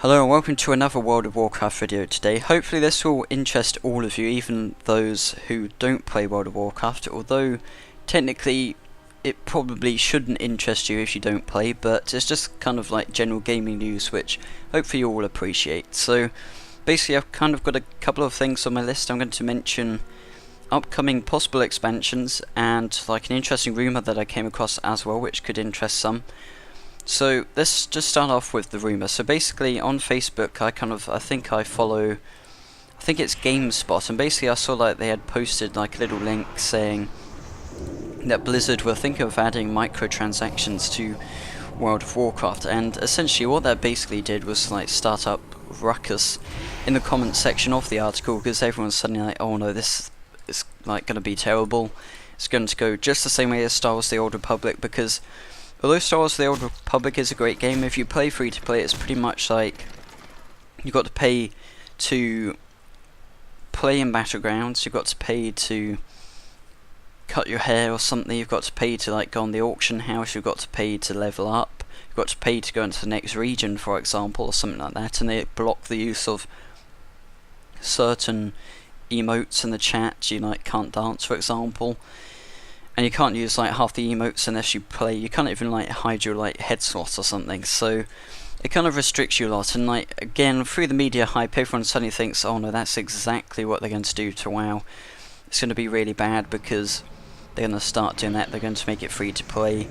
Hello and welcome to another World of Warcraft video today. Hopefully this will interest all of you, even those who don't play World of Warcraft, although technically it probably shouldn't interest you if you don't play, but it's just kind of like general gaming news which hopefully you all appreciate. So basically I've kind of got a couple of things on my list. I'm going to mention upcoming possible expansions and like an interesting rumour that I came across as well which could interest some. So let's just start off with the rumour. So basically on Facebook I think it's GameSpot, and basically I saw like they had posted like a little link saying that Blizzard were thinking of adding microtransactions to World of Warcraft, and essentially what that basically did was like start up ruckus in the comments section of the article, because everyone's suddenly like, oh no, this is like going to be terrible. It's going to go just the same way as Star Wars: The Old Republic, because although Star Wars: The Old Republic is a great game, if you play free to play, it's pretty much like you've got to pay to play in Battlegrounds, you've got to pay to cut your hair or something, you've got to pay to like go on the auction house, you've got to pay to level up, you've got to pay to go into the next region, for example, or something like that, and they block the use of certain emotes in the chat. You like can't dance, for example. And you can't use like half the emotes unless you play. You can't even like hide your like head slot or something. So it kind of restricts you a lot. And like again, through the media hype, everyone suddenly thinks, oh no, that's exactly what they're going to do to WoW. It's going to be really bad because they're going to start doing that. They're going to make it free to play,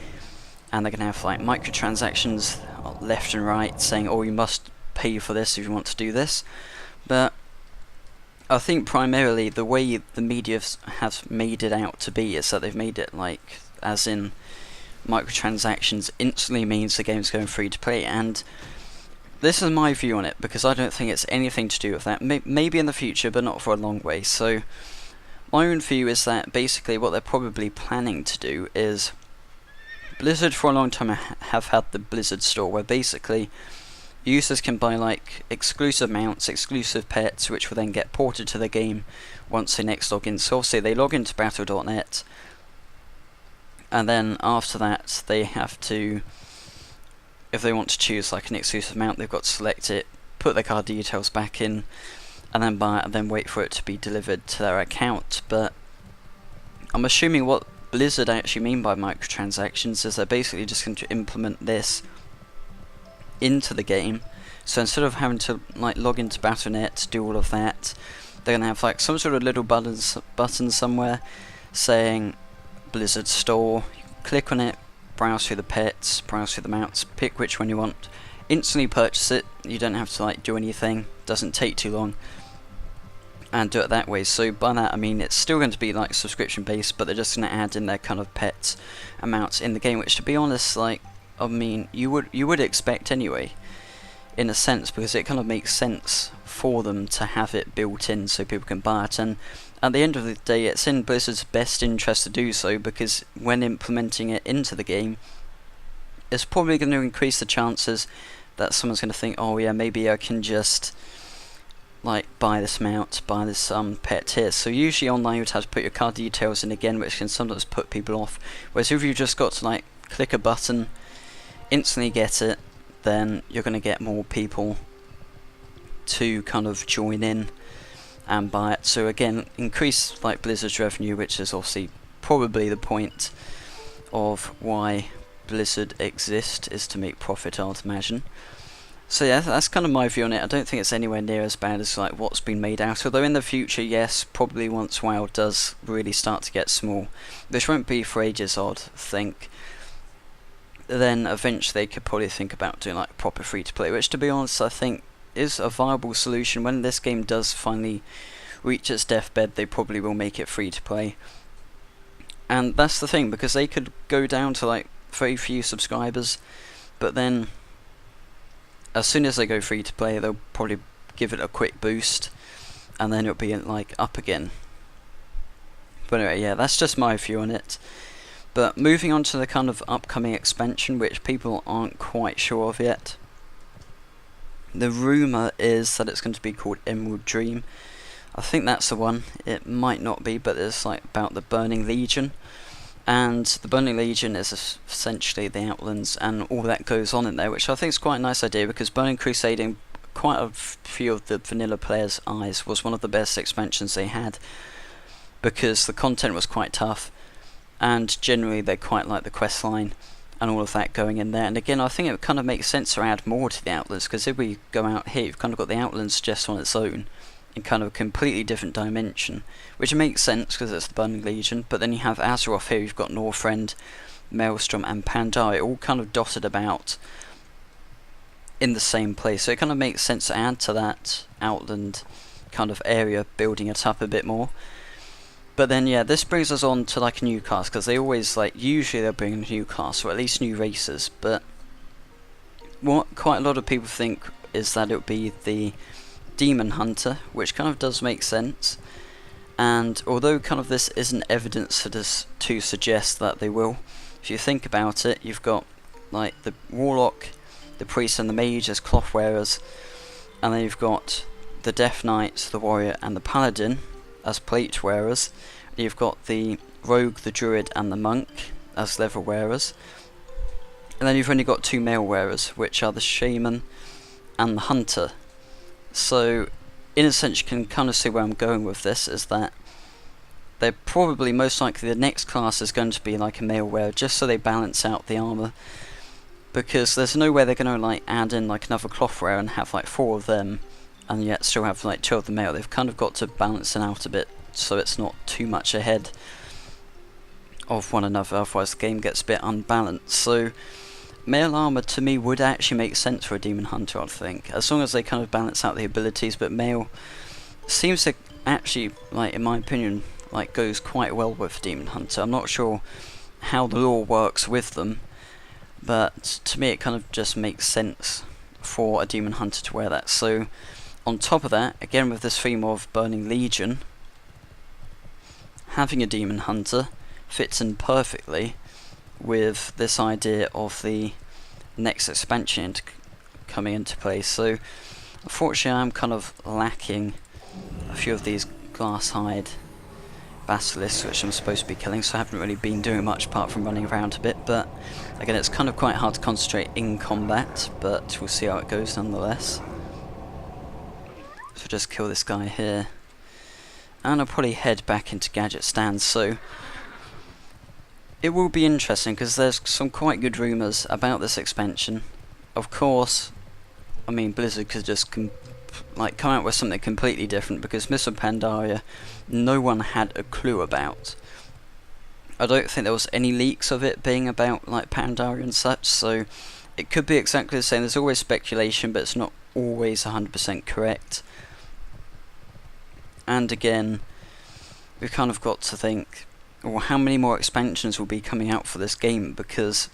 and they're going to have like microtransactions left and right saying, oh, you must pay for this if you want to do this. But I think primarily the way the media have made it out to be is that they've made it like, as in microtransactions instantly means the game's going free to play, and this is my view on it, because I don't think it's anything to do with that. Maybe in the future, but not for a long way. So my own view is that basically what they're probably planning to do is, Blizzard for a long time have had the Blizzard store, where basically users can buy like exclusive mounts, exclusive pets, which will then get ported to the game once they next log in. So obviously they log into battle.net, and then after that they have to, if they want to choose like an exclusive mount, they've got to select it, put their card details back in, and then buy it, and then wait for it to be delivered to their account. But I'm assuming what Blizzard actually mean by microtransactions is they're basically just going to implement this into the game. So instead of having to like log into Battle.net, do all of that, they're gonna have like some sort of little button somewhere saying Blizzard Store. You click on it, browse through the pets, browse through the mounts, pick which one you want, instantly purchase it. You don't have to like do anything, doesn't take too long, and do it that way. So by that I mean it's still going to be like subscription based, but they're just going to add in their kind of pets amounts in the game, which to be honest, like, I mean, you would expect anyway, in a sense, because it kind of makes sense for them to have it built in so people can buy it. And at the end of the day, it's in Blizzard's best interest to do so, because when implementing it into the game, it's probably going to increase the chances that someone's going to think, oh yeah, maybe I can just like buy this mount, buy this pet here. So usually online you'd have to put your card details in again, which can sometimes put people off. Whereas if you just got to like click a button, instantly get it, then you're going to get more people to kind of join in and buy it. So again, increase like Blizzard's revenue, which is obviously probably the point of why Blizzard exists, is to make profit, I'd imagine. So yeah, that's kind of my view on it. I don't think it's anywhere near as bad as like what's been made out, although in the future, yes, probably once WoW does really start to get small, which won't be for ages, I'd think, then eventually they could probably think about doing like proper free to play, which to be honest I think is a viable solution. When this game does finally reach its deathbed, they probably will make it free to play. And that's the thing, because they could go down to like very few subscribers, but then as soon as they go free to play, they'll probably give it a quick boost, and then it'll be like up again. But anyway, yeah, that's just my view on it. But moving on to the kind of upcoming expansion, which people aren't quite sure of yet. The rumour is that it's going to be called Emerald Dream. I think that's the one. It might not be, but it's like about the Burning Legion. And the Burning Legion is essentially the Outlands and all that goes on in there, which I think is quite a nice idea, because Burning Crusade quite a few of the vanilla players' eyes, was one of the best expansions they had, because the content was quite tough, and generally they quite like the quest line and all of that going in there. And again, I think it kind of makes sense to add more to the Outlands, because if we go out here, you've kind of got the Outlands just on its own, in kind of a completely different dimension, which makes sense because it's the Burning Legion. But then you have Azeroth here, you've got Northrend, Maelstrom and Pandaria all kind of dotted about in the same place, so it kind of makes sense to add to that Outland kind of area, building it up a bit more. But then yeah, this brings us on to like a new class, because they always usually they'll bring a new class, or at least new races, but what quite a lot of people think is that it would be the Demon Hunter, which kind of does make sense. And although kind of this isn't evidence to suggest that they will, if you think about it, you've got like the Warlock, the Priest and the Mage as cloth wearers, and then you've got the Death Knight, the Warrior and the Paladin as plate wearers. You've got the Rogue, the Druid and the Monk as leather wearers, and then you've only got 2 mail wearers, which are the Shaman and the Hunter. So in a sense you can kind of see where I'm going with this, is that they're probably most likely the next class is going to be like a mail wearer, just so they balance out the armor, because there's no way they're going to add in another cloth wearer and have 4 of them and yet still have 2 of the mail. They've kind of got to balance it out a bit so it's not too much ahead of one another, otherwise the game gets a bit unbalanced. So mail armor to me would actually make sense for a Demon Hunter, I think, as long as they kind of balance out the abilities. But mail seems to actually, in my opinion, goes quite well with Demon Hunter. I'm not sure how the lore works with them, but to me it kind of just makes sense for a Demon Hunter to wear that. So on top of that, again with this theme of Burning Legion, having a Demon Hunter fits in perfectly with this idea of the next expansion coming into play. So unfortunately I'm kind of lacking a few of these Glasshide Basilisks which I'm supposed to be killing, so I haven't really been doing much apart from running around a bit. But again, it's kind of quite hard to concentrate in combat, but we'll see how it goes nonetheless. So just kill this guy here, and I'll probably head back into Gadget Stands. So it will be interesting because there's some quite good rumours about this expansion. Of course, I mean, Blizzard could just come out with something completely different, because Mists of Pandaria no one had a clue about. I don't think there was any leaks of it being about Pandaria and such, so it could be exactly the same. There's always speculation, but it's not always 100% correct. And again, we've kind of got to think, well, how many more expansions will be coming out for this game, because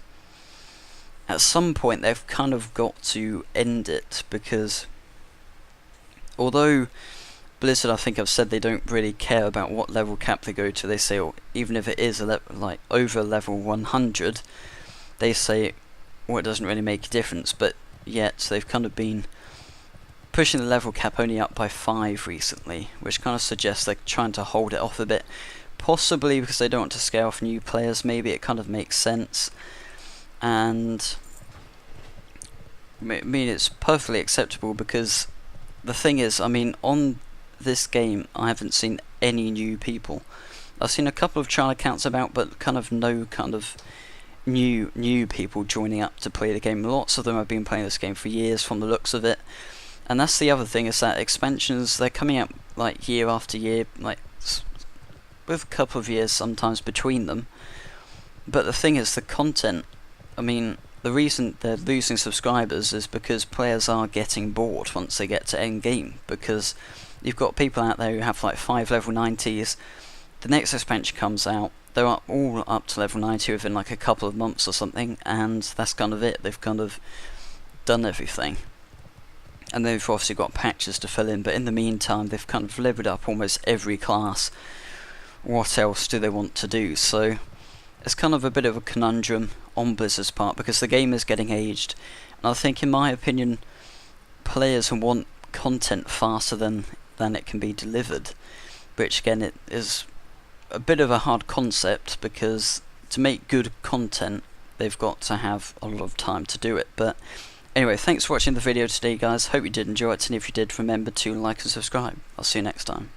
at some point they've kind of got to end it, because although Blizzard, I think I've said they don't really care about what level cap they go to, they say, or even if it is over level 100, they say, well, it doesn't really make a difference. But yet they've kind of been pushing the level cap only up by 5 recently, which kind of suggests they're trying to hold it off a bit, possibly because they don't want to scare off new players. Maybe it kind of makes sense, and I mean it's perfectly acceptable, because the thing is, I mean, on this game I haven't seen any new people. I've seen a couple of trial accounts about, but kind of no kind of new people joining up to play the game. Lots of them have been playing this game for years from the looks of it. And that's the other thing, is that expansions, they're coming out year after year, with a couple of years sometimes between them. But the thing is, the content, I mean, the reason they're losing subscribers is because players are getting bored once they get to end game, because you've got people out there who have 5 level 90s, the next expansion comes out, they're all up to level 90 within a couple of months or something, and that's kind of it. They've kind of done everything. And they've obviously got patches to fill in, but in the meantime they've kind of leveled up almost every class. What else do they want to do? So it's kind of a bit of a conundrum on Blizzard's part, because the game is getting aged, and I think, in my opinion, players want content faster than it can be delivered, which again, it is a bit of a hard concept, because to make good content they've got to have a lot of time to do it. But Anyway, thanks for watching the video today, guys. Hope you did enjoy it, and if you did, remember to like and subscribe. I'll see you next time.